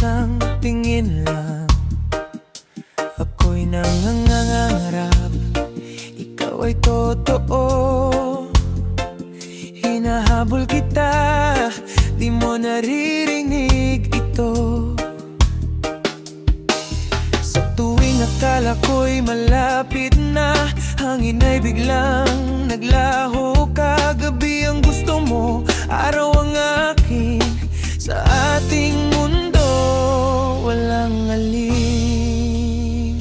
isang tingin lang, ako'y nangangarap ikaw ay totoo. Hinahabol kita, di mo naririnig ito. Sa tuwing akala ko'y malapit na, hangin ay biglang naglaho. Kagabi ang gusto mo, araw ang akin. Sa ating mundo, walang alin.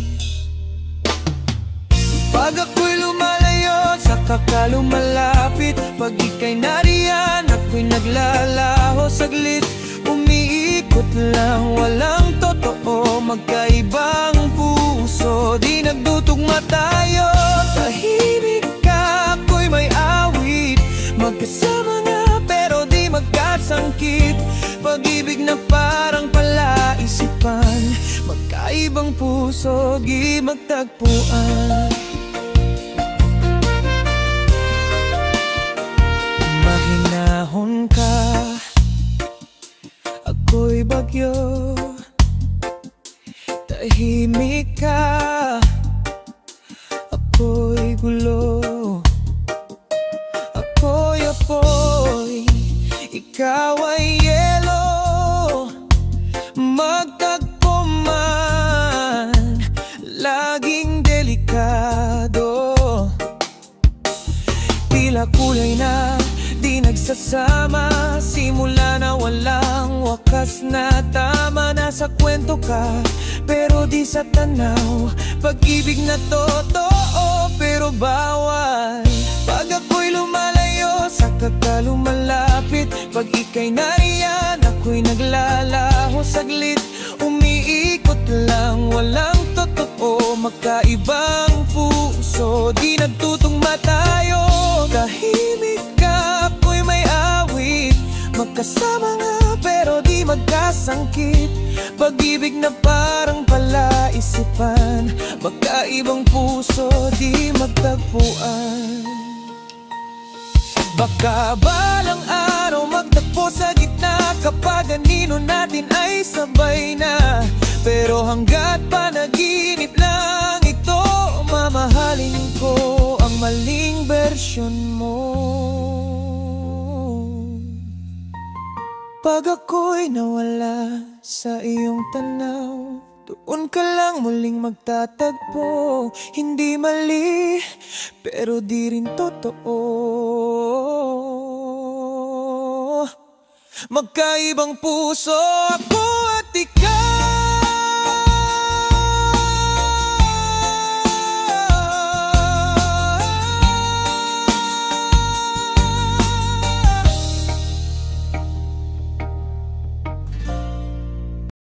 Pag ako'y lumalayo, saka ka lumalapit. Pag ika'y nariyan, ako'y naglalaho saglit. Umiikot lang, walang totoo. Magkaibang puso, di nagdutugma tayo. Tahimik ka, ako'y may awit. Magkasama nga pero di magkasangkit. Pag-ibig na parang palaisipan. Magkaibang puso, di magtagpuan. Mahinahon ka, ako'y bagyo. Tahimik ka, ako'y gulo. Ako'y apoy, ikaw ay yelo. Magtagpo man, laging delikado. Tila kulay na di nagsasama, simula na walang wakas na. Tama na sa kwento ka, pero di sa tanaw. Pag-ibig na totoo, pero bawal. Pag ako'y lumalayo, saka ka lumalapit. Pag ika'y nariyan, ako'y naglalaho saglit. Umiikot lang, walang totoo. Magkaibang puso, di nagtutugma tayo. Tahimik ka, ako'y may awit. Magkasama nga pero di magkasangkit. Pag-ibig na parang palaisipan. Magkaibang puso, di magtagpuan. Baka balang araw magtagpo sa gitna, kapag anino natin ay sabay na. Pero hanggat panaginip lang ito, mamahalin ko ang maling bersyon mo. Pag ako'y nawala sa iyong tanaw, doon ka lang muling magtatagpo. Hindi mali, pero di rin totoo. Magkaibang puso, ako at ikaw.